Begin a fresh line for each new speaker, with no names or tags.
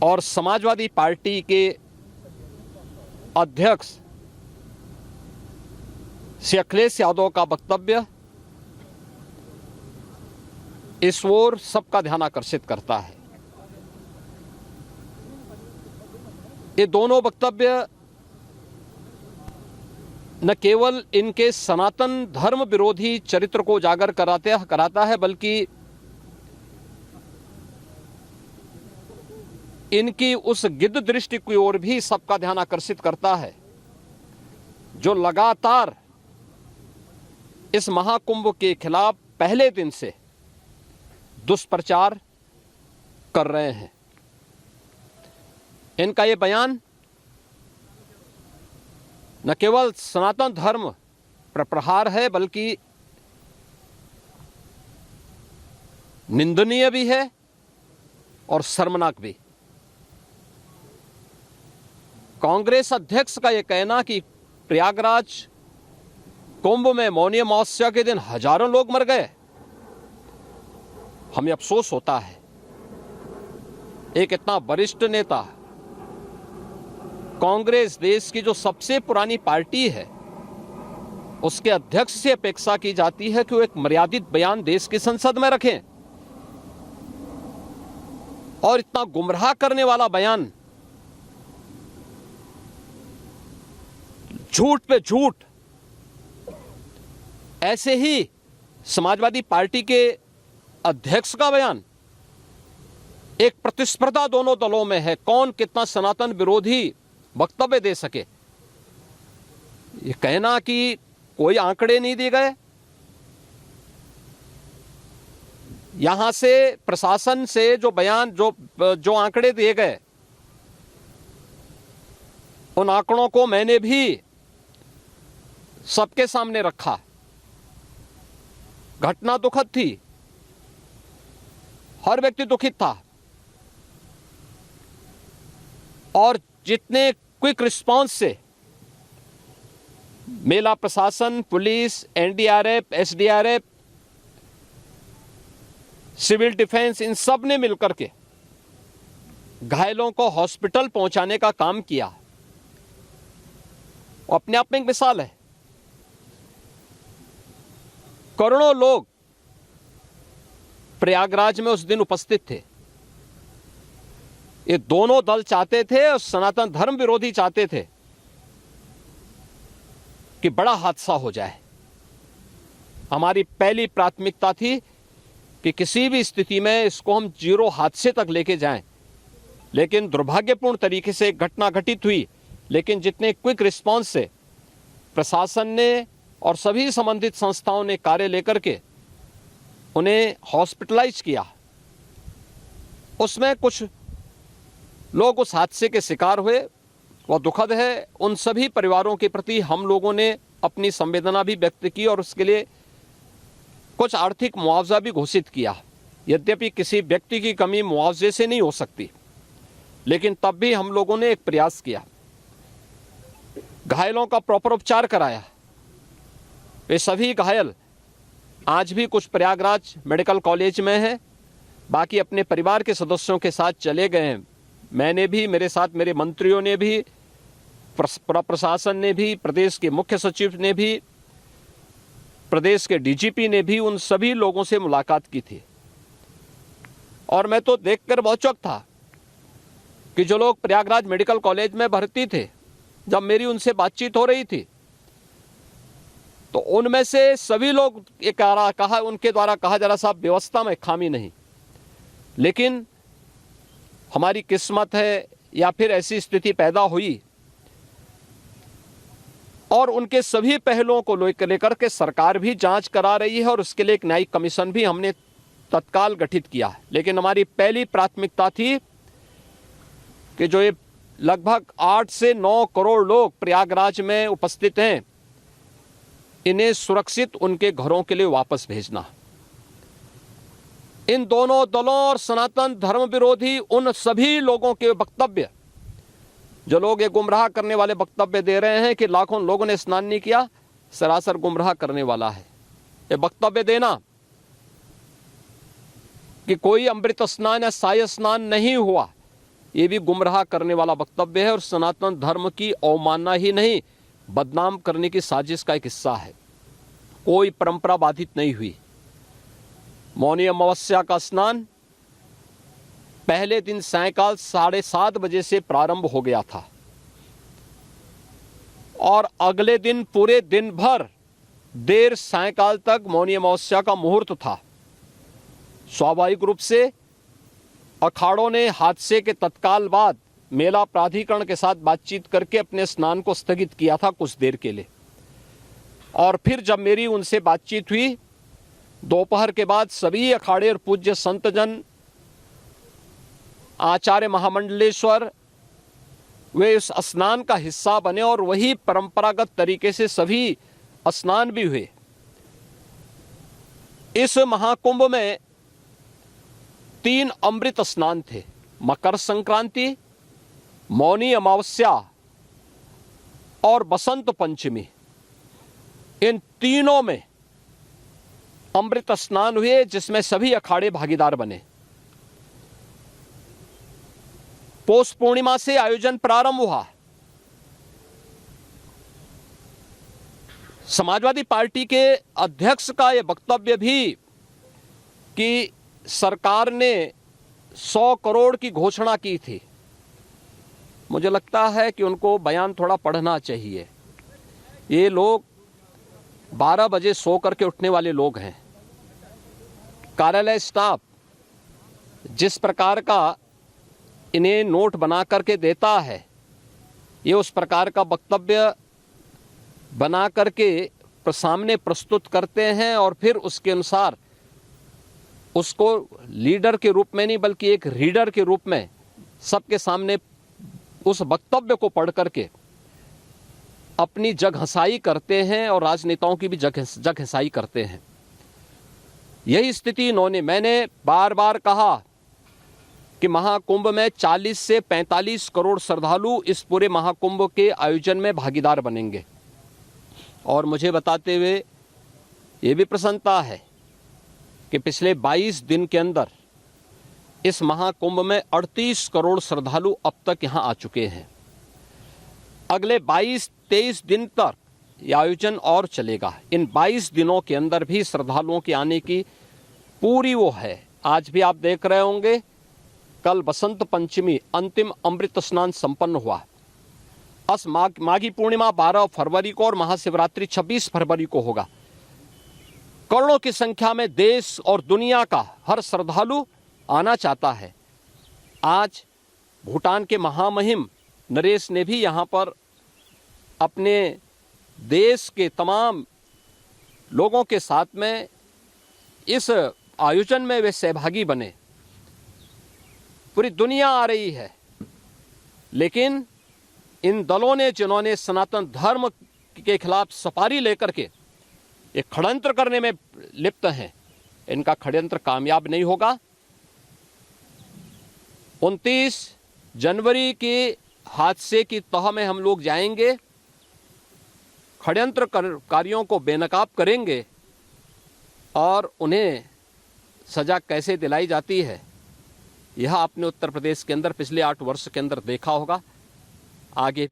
और समाजवादी पार्टी के अध्यक्ष श्री अखिलेश यादव का वक्तव्य इस ओर सबका ध्यान आकर्षित करता है। ये दोनों वक्तव्य न केवल इनके सनातन धर्म विरोधी चरित्र को उजागर कराता है, बल्कि इनकी उस गिद्ध दृष्टि की ओर भी सबका ध्यान आकर्षित करता है जो लगातार इस महाकुंभ के खिलाफ पहले दिन से दुष्प्रचार कर रहे हैं। इनका ये बयान न केवल सनातन धर्म पर प्रहार है, बल्कि निंदनीय भी है और शर्मनाक भी। कांग्रेस अध्यक्ष का यह कहना कि प्रयागराज कुंभ में मौनी अमावस्या के दिन हजारों लोग मर गए, हमें अफसोस होता है। एक इतना वरिष्ठ नेता, कांग्रेस देश की जो सबसे पुरानी पार्टी है, उसके अध्यक्ष से अपेक्षा की जाती है कि वो एक मर्यादित बयान देश की संसद में रखें, और इतना गुमराह करने वाला बयान, झूठ पे झूठ, ऐसे ही समाजवादी पार्टी के अध्यक्ष का बयान, एक प्रतिस्पर्धा दोनों दलों में है, कौन कितना सनातन विरोधी वक्तव्य दे सके। ये कहना कि कोई आंकड़े नहीं दिए गए, यहां से प्रशासन से जो बयान जो आंकड़े दिए गए, उन आंकड़ों को मैंने भी सबके सामने रखा। घटना दुखद थी, हर व्यक्ति दुखित था, और जितने क्विक रिस्पांस से मेला प्रशासन, पुलिस, एनडीआरएफ, एसडीआरएफ, सिविल डिफेंस, इन सब ने मिलकर के घायलों को हॉस्पिटल पहुंचाने का काम किया, अपने आप में एक मिसाल है। करोड़ों लोग प्रयागराज में उस दिन उपस्थित थे। ये दोनों दल चाहते थे और सनातन धर्म विरोधी चाहते थे कि बड़ा हादसा हो जाए। हमारी पहली प्राथमिकता थी कि किसी भी स्थिति में इसको हम जीरो हादसे तक लेके जाएं, लेकिन दुर्भाग्यपूर्ण तरीके से एक घटना घटित हुई। लेकिन जितने क्विक रिस्पांस से प्रशासन ने और सभी संबंधित संस्थाओं ने कार्य लेकर के उन्हें हॉस्पिटलाइज किया, उसमें कुछ लोग उस हादसे के शिकार हुए, वह दुखद है। उन सभी परिवारों के प्रति हम लोगों ने अपनी संवेदना भी व्यक्त की और उसके लिए कुछ आर्थिक मुआवजा भी घोषित किया। यद्यपि किसी व्यक्ति की कमी मुआवजे से नहीं हो सकती, लेकिन तब भी हम लोगों ने एक प्रयास किया, घायलों का प्रॉपर उपचार कराया। वे सभी घायल आज भी कुछ प्रयागराज मेडिकल कॉलेज में हैं, बाकी अपने परिवार के सदस्यों के साथ चले गए हैं। मैंने भी, मेरे साथ मेरे मंत्रियों ने भी, प्रशासन ने भी, प्रदेश के मुख्य सचिव ने भी, प्रदेश के डीजीपी ने भी उन सभी लोगों से मुलाकात की थी। और मैं तो देखकर बहुत चौंक था कि जो लोग प्रयागराज मेडिकल कॉलेज में भर्ती थे, जब मेरी उनसे बातचीत हो रही थी, तो उनमें से सभी लोग ये कहा, उनके द्वारा कहा जा रहा, साहब व्यवस्था में खामी नहीं, लेकिन हमारी किस्मत है या फिर ऐसी स्थिति पैदा हुई। और उनके सभी पहलुओं को लेकर के सरकार भी जांच करा रही है और उसके लिए एक न्यायिक कमीशन भी हमने तत्काल गठित किया है। लेकिन हमारी पहली प्राथमिकता थी कि जो ये लगभग 8 से 9 करोड़ लोग प्रयागराज में उपस्थित हैं, इन्हें सुरक्षित उनके घरों के लिए वापस भेजना। इन दोनों दलों और सनातन धर्म विरोधी उन सभी लोगों के वक्तव्य, जो लोग ये गुमराह करने वाले वक्तव्य दे रहे हैं कि लाखों लोगों ने स्नान नहीं किया, सरासर गुमराह करने वाला है। ये वक्तव्य देना कि कोई अमृत स्नान या साय स्नान नहीं हुआ, ये भी गुमराह करने वाला वक्तव्य है और सनातन धर्म की अवमानना ही नहीं, बदनाम करने की साजिश का एक हिस्सा है। कोई परंपरा बाधित नहीं हुई। मौनी अमावस्या का स्नान पहले दिन सायंकाल 7:30 बजे से प्रारंभ हो गया था और अगले दिन पूरे दिन भर देर सायंकाल तक मौनी अमावस्या का मुहूर्त था। स्वाभाविक रूप से अखाड़ों ने हादसे के तत्काल बाद मेला प्राधिकरण के साथ बातचीत करके अपने स्नान को स्थगित किया था कुछ देर के लिए। और फिर जब मेरी उनसे बातचीत हुई दोपहर के बाद, सभी अखाड़े और पूज्य संतजन, आचार्य महामंडलेश्वर, वे इस स्नान का हिस्सा बने और वही परंपरागत तरीके से सभी स्नान भी हुए। इस महाकुंभ में 3 अमृत स्नान थे, मकर संक्रांति, मौनी अमावस्या और बसंत पंचमी। इन तीनों में अमृत स्नान हुए जिसमें सभी अखाड़े भागीदार बने। पौष पूर्णिमा से आयोजन प्रारंभ हुआ। समाजवादी पार्टी के अध्यक्ष का यह वक्तव्य भी कि सरकार ने 100 करोड़ की घोषणा की थी, मुझे लगता है कि उनको बयान थोड़ा पढ़ना चाहिए। ये लोग 12 बजे सो करके उठने वाले लोग हैं। कार्यालय स्टाफ जिस प्रकार का इन्हें नोट बना करके देता है, ये उस प्रकार का वक्तव्य बना करके सामने प्रस्तुत करते हैं और फिर उसके अनुसार उसको लीडर के रूप में नहीं बल्कि एक रीडर के रूप में सबके सामने उस वक्तव्य को पढ़ करके अपनी जगहंसाई करते हैं और राजनेताओं की भी जगहंसाई करते हैं। यही स्थिति इन्होंने, मैंने बार बार कहा कि महाकुंभ में 40 से 45 करोड़ श्रद्धालु इस पूरे महाकुंभ के आयोजन में भागीदार बनेंगे। और मुझे बताते हुए ये भी प्रसन्नता है कि पिछले 22 दिन के अंदर इस महाकुंभ में 38 करोड़ श्रद्धालु अब तक यहाँ आ चुके हैं। अगले 22-23 दिन तक ये आयोजन और चलेगा। इन 22 दिनों के अंदर भी श्रद्धालुओं के आने की पूरी वो है। आज भी आप देख रहे होंगे, कल बसंत पंचमी अंतिम अमृत स्नान संपन्न हुआ। माघी पूर्णिमा 12 फरवरी को और महाशिवरात्रि 26 फरवरी को होगा। करोड़ों की संख्या में देश और दुनिया का हर श्रद्धालु आना चाहता है। आज भूटान के महामहिम नरेश ने भी यहाँ पर अपने देश के तमाम लोगों के साथ में इस आयोजन में वे सहभागी बने। पूरी दुनिया आ रही है, लेकिन इन दलों ने जिन्होंने सनातन धर्म के खिलाफ सफारी लेकर के एक षड्यंत्र करने में लिप्त हैं, इनका षड्यंत्र कामयाब नहीं होगा। 29 जनवरी के हादसे की तह में हम लोग जाएंगे, षड्यंत्रकारियों को बेनकाब करेंगे और उन्हें सजा कैसे दिलाई जाती है यह आपने उत्तर प्रदेश के अंदर पिछले 8 वर्ष के अंदर देखा होगा। आगे